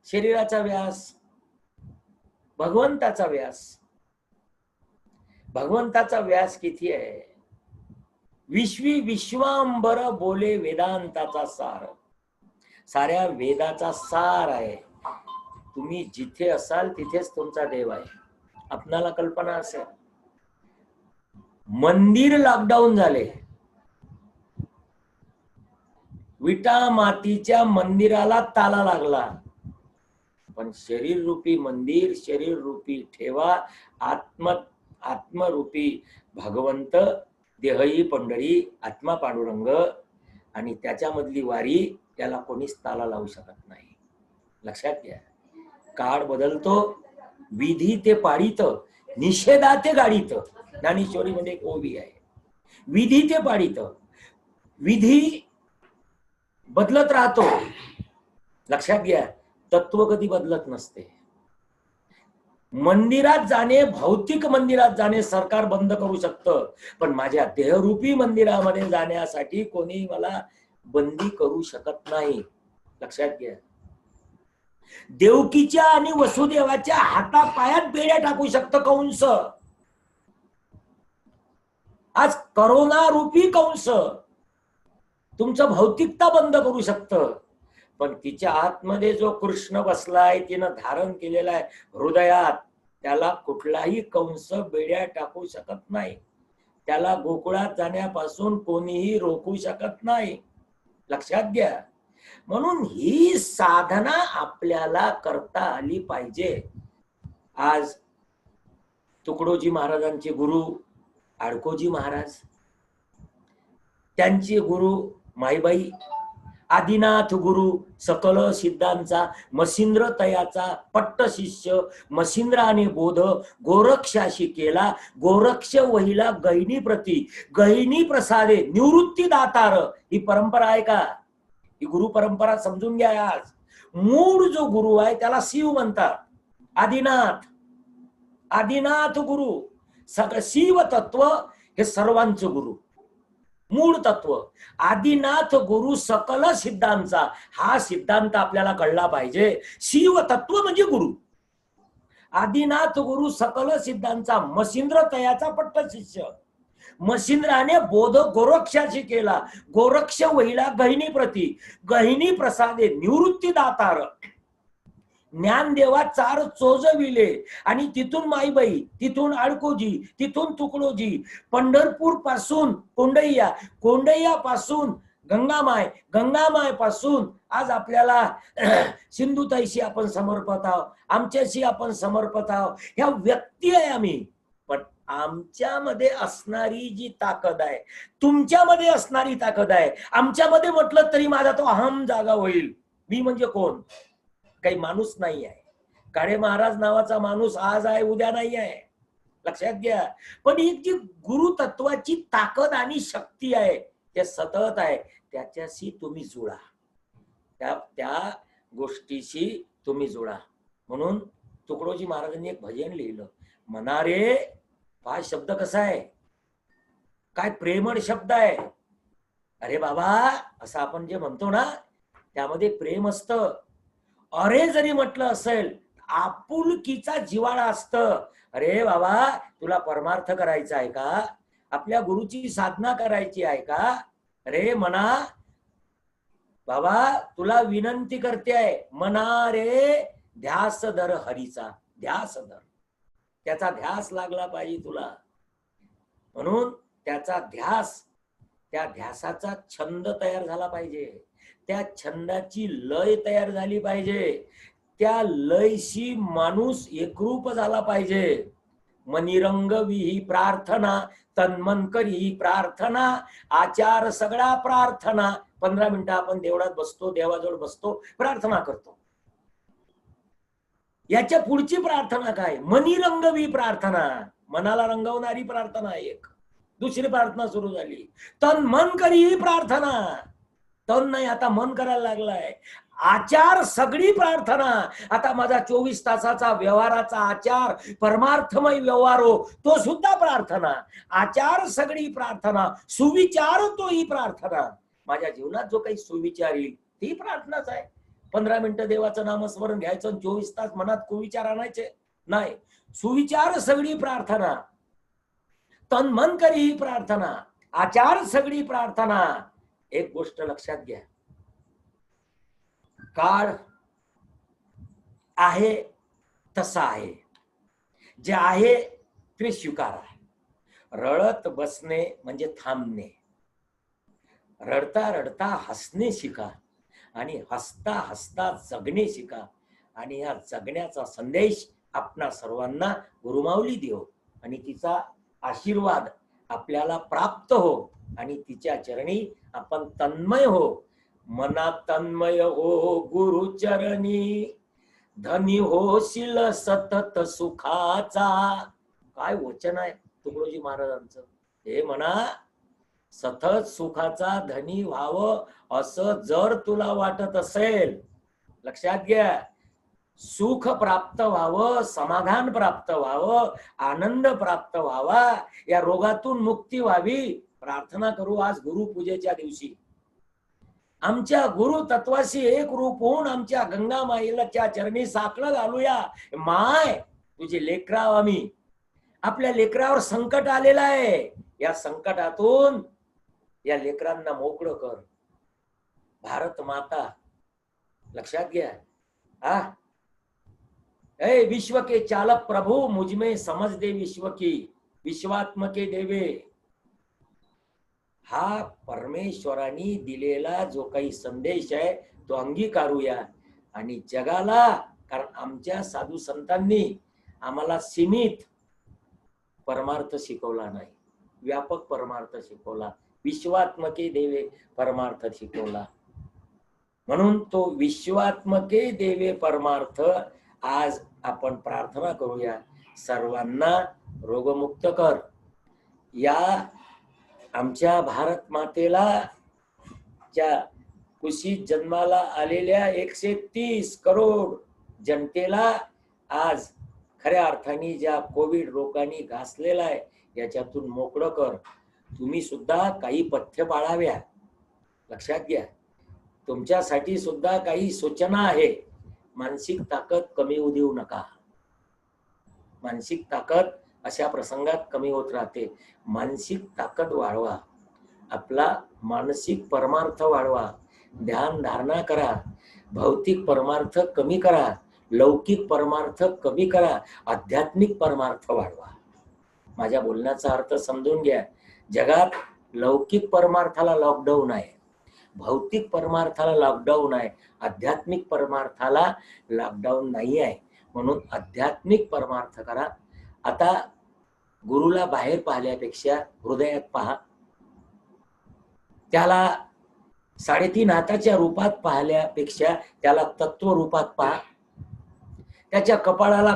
शरीराचा व्यास, भगवंताचा व्यास. भगवंताचा व्यास किती आहे? विश्वांबर बोले वेदांताचा सार. साऱ्या वेदाचा सार आहे. तुम्ही जिथे असाल तिथेच तुमचा देव आहे. आपणाला कल्पना असेल, मंदिर लॉकडाऊन झाले, विटा मातीच्या मंदिराला ताला लागला, पण शरीर रूपी मंदिर, शरीर रूपी ठेवा, आत्मरूपी भगवंत, देहही पंढरी, आत्मा पांडुरंग आणि त्याच्यामधली वारी, त्याला कोणीच ताला लावू शकत नाही. लक्षात घ्या. काळ बदलतो, विधी ते पाडित, निषेधा ते गाडीत. ज्ञानेश्वरी मध्ये एक ओवी आहे, विधी ते पाडित. विधी बदलत राहतो. लक्षात घ्या, तत्व कधी बदलत नसते. मंदिरात जाणे, भौतिक मंदिरात जाणे सरकार बंद करू शकतं, पण माझ्या देहरूपी मंदिरामध्ये जाण्यासाठी कोणी मला बंदी करू शकत नाही. लक्षात घ्या. देवकीच्या आणि वसुदेवाच्या हातापायात बेड्या टाकू शकतं कंस. आज करोना रूपी कंस तुमचं भौतिकता बंद करू शकतं, पण तिच्या आतमध्ये जो कृष्ण बसलाय, तिनं धारण केलेला आहे हृदयात, त्याला कुठलाही कंस बेड्या टाकू शकत नाही. त्याला गोकुळात जाण्यापासून कोणीही रोखू शकत नाही. लक्षात घ्या. म्हणून ही साधना आपल्याला करता आली पाहिजे. आज तुकडोजी महाराजांचे गुरु आडकोजी महाराज, त्यांचे गुरु माईबाई आदिनाथ गुरु सकल सिद्धांचा मसिंद्र तयाचा पट्ट शिष्य मसिंद्राने बोध गोरक्षाशी केला गोरक्ष वहिला गहिनी प्रती गहिनी प्रसादे निवृत्ती दातार. ही परंपरा आहे का? ही गुरु परंपरा समजून घ्या. आज मूळ जो गुरु आहे त्याला शिव म्हणतात. आदिनाथ आदिनाथ गुरु सगळं शिव तत्व हे सर्वांचं गुरु मूळ तत्व. आदिनाथ गुरु सकल सिद्धांचा हा सिद्धांत आपल्याला कळला पाहिजे. शिव तत्व म्हणजे गुरु. आदिनाथ गुरु सकल सिद्धांचा मसिंद्र तयाचा पट्ट शिष्य मसिंद्राने बोध गोरक्षाशी केला गोरक्ष वहिला गहिनी प्रती गहिनी प्रसादे निवृत्ती दातार. ज्ञानदेवा चार चोजविले आणि तिथून माईबाई तिथून आडकोजी तिथून तुकडोजी पंढरपूर पासून कोंडैया कोंडैया पासून गंगामाय गंगामाय पासून आज आपल्याला सिंधुताईशी आपण समर्पित आहोत आमच्याशी आपण समर्पित आहोत. ह्या व्यक्ती आहे आम्ही. पण आमच्यामध्ये असणारी जी ताकद आहे तुमच्यामध्ये असणारी ताकद आहे. आमच्यामध्ये म्हटलं तरी माझा तो अहम जागा होईल. मी म्हणजे कोण? काही माणूस नाही आहे. काळे महाराज नावाचा माणूस आज आहे उद्या नाही आहे. लक्षात घ्या. पण ही जी गुरु तत्वाची ताकद आणि शक्ती आहे ते सतत आहे. त्याच्याशी तुम्ही जुळा. त्या गोष्टीशी तुम्ही जुळा. म्हणून तुकडोजी महाराजांनी एक भजन लिहिलं. म्हणा रे हा शब्द कसा आहे? काय प्रेमळ शब्द आहे. अरे बाबा असं आपण जे म्हणतो ना त्यामध्ये प्रेम असतं. अरे जरी म्हटलं असेल आपुलकीचा जिव्हाळा असत. अरे बाबा तुला परमार्थ करायचा आहे का? आपल्या गुरुची साधना करायची आहे का? अरे म्हणा बाबा तुला विनंती करते आहे. म्हणा रे ध्यास धर हरीचा. ध्यास धर. त्याचा ध्यास लागला पाहिजे तुला. म्हणून त्याचा ध्यास त्या ध्यासाचा छंद तयार झाला पाहिजे. त्या छंदाची लय तयार झाली पाहिजे. त्या लयशी माणूस एकरूप झाला पाहिजे. मनिरंग ही प्रार्थना तन्मन करी प्रार्थना आचार सगळा प्रार्थना. 15 मिनिटं आपण देवळात बसतो देवाजवळ बसतो प्रार्थना करतो. याच्या पुढची प्रार्थना काय? मनिरंगवी प्रार्थना. मनाला रंगवणारी प्रार्थना एक. दुसरी प्रार्थना सुरू झाली तन मन करी प्रार्थना. तन नाही आता मन करायला लागलाय. आचार सगळी प्रार्थना. आता माझा 24 तासाचा व्यवहाराचा आचार परमार्थमय व्यवहार हो तो सुद्धा प्रार्थना. आचार सगळी प्रार्थना. सुविचार तो ही प्रार्थना. माझ्या जीवनात जो काही सुविचार येईल ती प्रार्थनाच आहे. 15 मिनिटं देवाचं नामस्मरण घ्यायचं 24 तास मनात कुविचार आणायचे नाही. सुविचार सगळी प्रार्थना. तन मन करी ही प्रार्थना. आचार सगळी प्रार्थना. एक गोष्ट लक्षात घ्या. काळ आहे तसा आहे. जे आहे ते स्वीकारा. रडत बसणे म्हणजे थांबणे. रडता रडता हसणे शिका आणि हसता हसता जगणे शिका. आणि या जगण्याचा संदेश आपणा सर्वांना गुरुमाऊली देव आणि तिचा आशीर्वाद आपल्याला प्राप्त हो आणि तिच्या चरणी आपण तन्मय हो. मना तन्मय हो गुरु चरणी धनी होशील सतत सुखाचा. काय वचन आहे तुकडोजी महाराजांचं. हे म्हणा सतत सुखाचा धनी व्हावं असं जर तुला वाटत असेल. लक्षात घ्या. सुख प्राप्त व्हावं समाधान प्राप्त व्हावं आनंद प्राप्त व्हावा या रोगातून मुक्ती व्हावी प्रार्थना करू आज गुरुपूजेच्या दिवशी. आमच्या गुरु तत्वाशी एक रूप होऊन आमच्या गंगा माईला चरणी साकडं घालूया. माय तुझे लेकराव आम्ही. आपल्या लेकरावर संकट आलेलं आहे. या संकटातून या लेकरांना मोकळं कर. भारत माता लक्षात घ्या. हा ए विश्व के चालक प्रभु मुझमें समझ दे विश्व की विश्वात्मके देवे. हा परमेश्वरांनी दिलेला जो काही संदेश आहे तो अंगीकारूया आणि जगाला. कारण आमच्या साधू संतांनी आम्हाला सीमित परमार्थ शिकवला नाही. व्यापक परमार्थ शिकवला. विश्वात्मके देवे परमार्थ शिकवला. म्हणून तो विश्वात्मके देवे परमार्थ आज आपण प्रार्थना करूया, सर्वांना रोगमुक्त कर. या आमच्या भारत मातेला च्या कुशीत जन्माला आलेल्या 130 करोड जनतेला आज खऱ्या अर्थाने ज्या कोविड रोगाने घासलेला आहे याच्यातून मोकळं कर. तुम्ही सुद्धा काही पथ्य पाळाव्या. लक्षात घ्या, तुमच्यासाठी सुद्धा काही सूचना आहे. मानसिक ताकद कमी होऊ देऊ नका. मानसिक ताकद अशा प्रसंगात कमी होत राहते. मानसिक ताकद वाढवा, आपला मानसिक परमार्थ वाढवा, ध्यान धारणा करा, भौतिक परमार्थ कमी करा, लौकिक परमार्थ कमी करा, आध्यात्मिक परमार्थ वाढवा. माझ्या बोलण्याचा अर्थ समजून घ्या. जगात लौकिक परमार्थाला लॉकडाऊन आहे, भौतिक परमार्थाला लॉकडाऊन आहे, आध्यात्मिक परमार्थाला लॉकडाऊन नाही आहे. म्हणून आध्यात्मिक परमार्थ करा. आता गुरुला बाहेर पाहिल्यापेक्षा हृदयात पहा, त्याला 3.5 हाताच्या रूपात पाहिल्यापेक्षा त्याला तत्व रूपात पहा. त्याच्या कपाळाला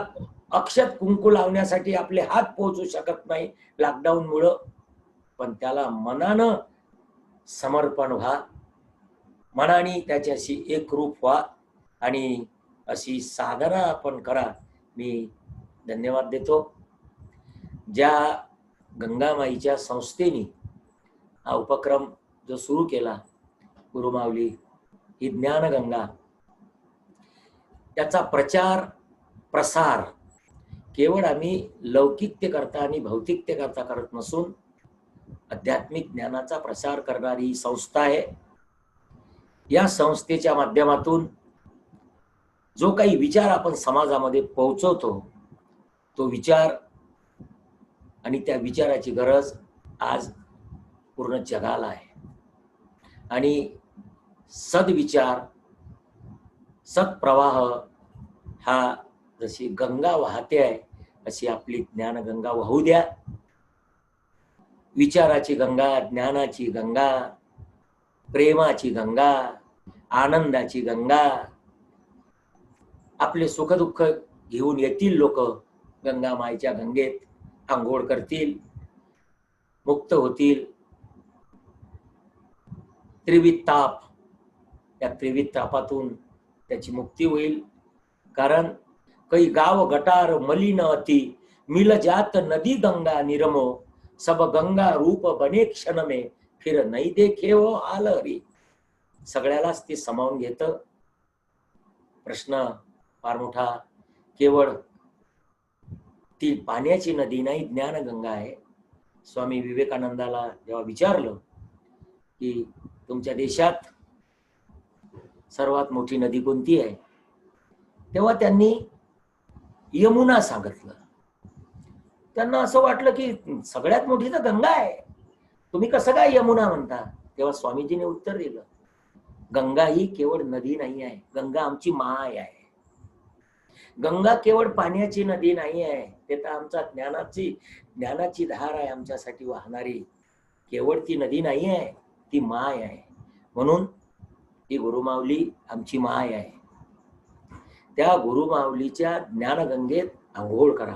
अक्षत कुंकू लावण्यासाठी आपले हात पोहोचू शकत नाही लॉकडाऊन मुळे, पण त्याला मनानं समर्पण व्हा, मनाने त्याच्याशी एकरूप व्हा आणि अशी साधना आपण करा. मी धन्यवाद देतो. ज्या गंगामाईच्या संस्थेने हा उपक्रम जो सुरू केला, गुरुमाऊली ही ज्ञानगंगा, त्याचा प्रचार प्रसार केवळ आम्ही लौकिकतेकरता आणि भौतिकतेकरता करत नसून आध्यात्मिक ज्ञानाचा प्रसार करणारी ही संस्था आहे. या संस्थेच्या माध्यमातून जो काही विचार आपण समाजामध्ये पोहोचवतो, तो विचार आणि त्या विचाराची गरज आज पूर्ण जगाला आहे. आणि सद्विचार, सत्प्रवाह हा जशी गंगा वाहते आहे अशी आपली ज्ञानगंगा वाहू द्या. विचाराची गंगा, ज्ञानाची गंगा, प्रेमाची गंगा, आनंदाची गंगा. आपले सुखदुःख घेऊन येतील लोक, गंगा माईच्या गंगेत आंघोळ करतील, मुक्त होतील. त्रिविध ताप, या त्रिविध तापातून त्याची मुक्ती होईल. कारण कई गाव गटार मलिन अति, मिल जात नदी गंगा निर्मो, सब गंगा रूप बने क्षण में, फिर नहीं देखे वो आल हरी. सगळ्यालाच ते सामावून घेतं. प्रश्न फार मोठा, केवळ ती पाण्याची नदी नाही, ज्ञानगंगा आहे. स्वामी विवेकानंदाला जेव्हा विचारलं की तुमच्या देशात सर्वात मोठी नदी कोणती आहे, तेव्हा त्यांनी यमुना सांगितलं. त्यांना असं वाटलं की सगळ्यात मोठी तर गंगा आहे, तुम्ही कसं काय यमुना म्हणता. तेव्हा स्वामीजीने उत्तर दिलं, गंगा ही केवळ नदी नाही आहे, गंगा आमची माय आहे. गंगा केवळ पाण्याची नदी नाही आहे, ते तर आमचा ज्ञानाची धार आहे आमच्यासाठी वाहणारी. केवळ ती नदी नाही आहे, ती माय आहे. म्हणून ती गुरुमाऊली आमची माय आहे. त्या गुरुमाऊलीच्या ज्ञानगंगेत आंघोळ करा,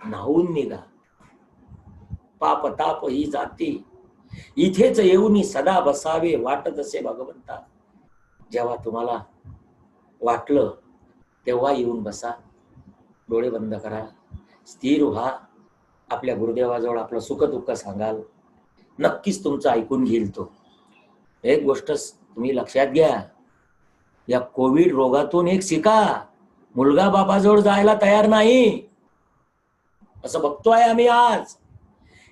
न्हावून निघा. पाप ताप ही जाती, इथेच येऊनी सदा बसावे, वाटत असे भगवंता. जेव्हा तुम्हाला वाटलं तेव्हा येऊन बसा, डोळे बंद करा, स्थिर व्हा, आपल्या गुरुदेवाजवळ आपलं सुख दुःख सांगाल, नक्कीच तुमचं ऐकून घेईल तो. एक गोष्ट तुम्ही लक्षात घ्या, या कोविड रोगातून एक शिका, मुलगा बापाजवळ जायला तयार नाही असं बघतोय आम्ही आज.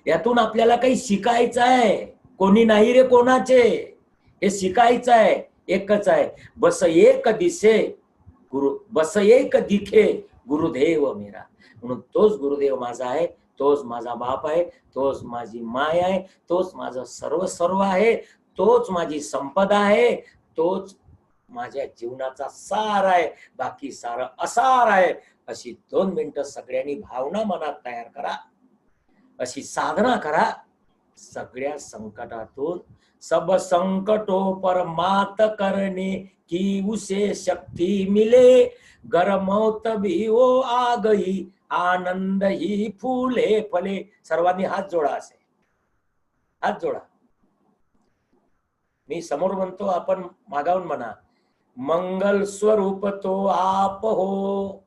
यातून आपल्याला काही शिकायचं आहे. कोणी नाही रे कोणाचे, हे शिकायचं आहे. एकच आहे, बस एक दिसे गुरु, बस एक दिखे गुरुदेव मेरा. म्हणून तोच गुरुदेव माझा आहे, तोच माझा बाप आहे, तोच माझी माय आहे, तोच माझं सर्व आहे, तोच माझी संपदा आहे, तोच माझ्या जीवनाचा सार आहे, बाकी सारं असार आहे. अशी 2 मिनिटं सगळ्यांनी भावना मनात तयार करा, अशी साधना करा. सगळ्या संकटातून सब संकटों पर मात करने की उसे शक्ति मिले, गर मौत भी वो आ गई आनंद ही फूले फले. सर्वांनी हात जोडा, असे हात जोडा. मी समोर म्हणतो, आपण मागावून म्हणा. मंगल स्वरूप तो आप हो,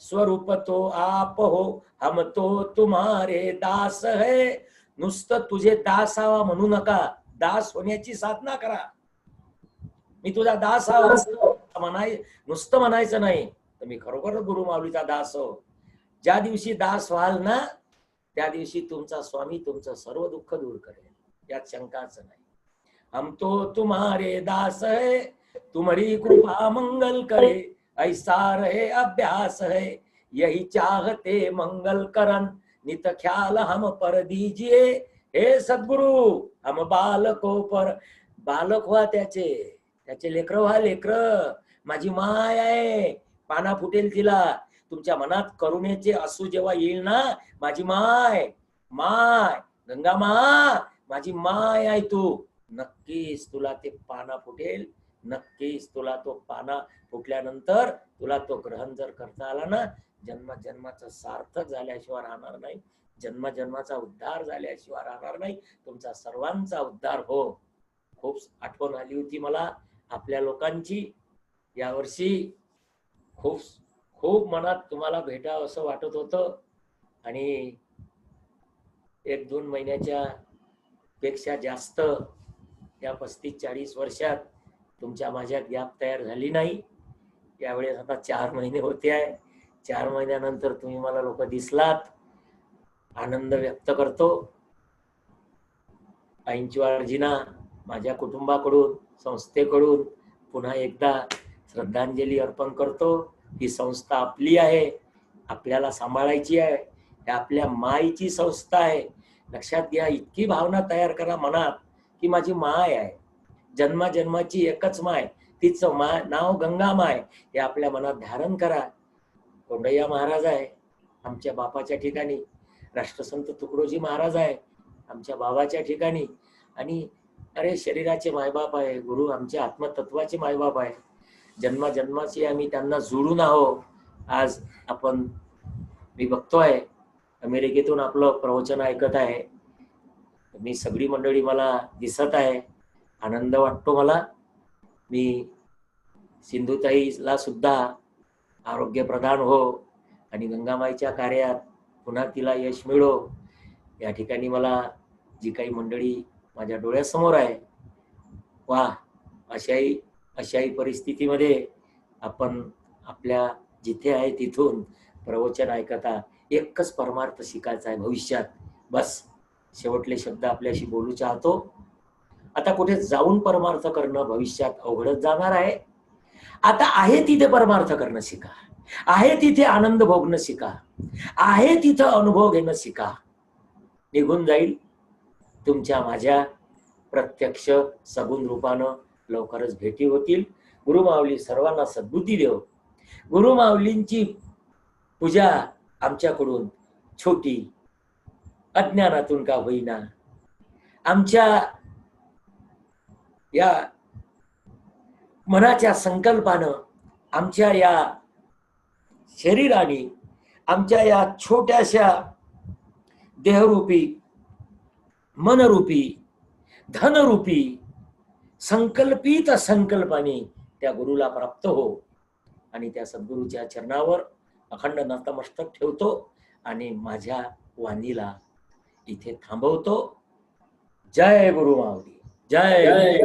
स्वरूप तो आप हो, हम तो तुम्हारे दास है. नुसतं तुझे दास आवा म्हणू नका, दास होण्याची साधना करा. मी तुझा दास आवा नुसतं म्हणायचं नाही, तर मी खरोखर गुरु माऊलीचा दास हो. ज्या दिवशी दास व्हाल ना, त्या दिवशी तुमचा स्वामी तुमचं सर्व दुःख दूर करेल, यात शंकाच नाही. हम तो तुम्हारे दास है, तुम्हारी कृपा मंगल करे, ऐसा रहे अभ्यास है, यही चाहते मंगल करन, नित ख्याल हम पर दीजिए. हे सद्गुरु, हम बालको पर, बालक व्हा त्याचे लेकर व्हा. लेकर माझी माय आहे, पाना फुटेल तिला. तुमच्या मनात करुणेचे असू जेव्हा येईल ना, माझी माय, माय गंगा मा, माझी माय आहे तू, नक्कीच तुला ते पाना फुटेल. नक्कीच तुला तो पाना फुटल्यानंतर तुला तो ग्रहण जर करता आला ना, जन्माचं सार्थक झाल्याशिवाय राहणार नाही, जन्माचा उद्धार झाल्याशिवाय राहणार नाही. तुमचा सर्वांचा उद्धार हो. खूप आठवण आली होती मला आपल्या लोकांची यावर्षी. खूप मनात तुम्हाला भेटावं असं वाटत होतं. आणि 1-2 महिन्याच्या पेक्षा जास्त या 35-40 वर्षात तुमच्या माझ्यात गॅप तयार झाली नाही. यावेळेस आता 4 महिने होते आहे. 4 महिन्यानंतर तुम्ही मला लोक दिसलात, आनंद व्यक्त करतो. ऐंचीवारजींना माझ्या कुटुंबाकडून, संस्थेकडून पुन्हा एकदा श्रद्धांजली अर्पण करतो. ही संस्था आपली आहे, आपल्याला सांभाळायची आहे. ही आपल्या माईची संस्था आहे. लक्षात घ्या, इतकी भावना तयार करा मनात की माझी माय आहे, जन्माची एकच माय, तिचं नाव गंगा माय, हे आपल्या मनात धारण करा. कोंडय्या महाराज आहे आमच्या बापाच्या ठिकाणी, राष्ट्रसंत तुकडोजी महाराज आहे आमच्या बाबाच्या ठिकाणी, आणि अरे शरीराचे मायबाप आहे, गुरु आमच्या आत्मतत्वाचे मायबाप आहे. जन्माची आम्ही त्यांना जोडून आहो. आज आपण, मी बघतोय अमेरिकेतून आपलं प्रवचन ऐकत आहे, मी सगळी मंडळी मला दिसत आहे, आनंद वाटतो मला. मी सिंधुताईला सुद्धा आरोग्य प्रदान हो आणि गंगामाईच्या कार्यात पुन्हा तिला यश मिळो. या ठिकाणी मला जी काही मंडळी माझ्या डोळ्यासमोर आहे, वा, अशाही परिस्थितीमध्ये आपण आपल्या जिथे आहे तिथून प्रवचन ऐकता. एकच परमार्थ शिकायचा आहे भविष्यात, बस. शेवटले शब्द आपल्याशी बोलू चाहतो. आता कुठे जाऊन परमार्थ करणं भविष्यात अवघडच जाणार आहे. आता आहे तिथे परमार्थ करणं शिका, आहे तिथे आनंद भोगणं शिका, आहे तिथं अनुभव घेणं शिका. निघून जाईल तुमच्या माझ्या प्रत्यक्ष सगुण रूपानं लवकरच भेटी होतील. गुरुमाऊली सर्वांना सद्बुद्धी देव. गुरुमाऊलींची पूजा आमच्याकडून छोटी, अज्ञानातून का होईना, आमच्या या मनाच्या संकल्पानं, आमच्या या शरीराने, आमच्या या छोट्याशा देहरूपी, मनरूपी, धनरूपी संकल्पित संकल्पाने त्या गुरुला प्राप्त हो. आणि त्या सद्गुरूच्या चरणावर अखंड नतमस्तक ठेवतो आणि माझ्या वाणीला इथे थांबवतो. जय गुरु माऊली, जय.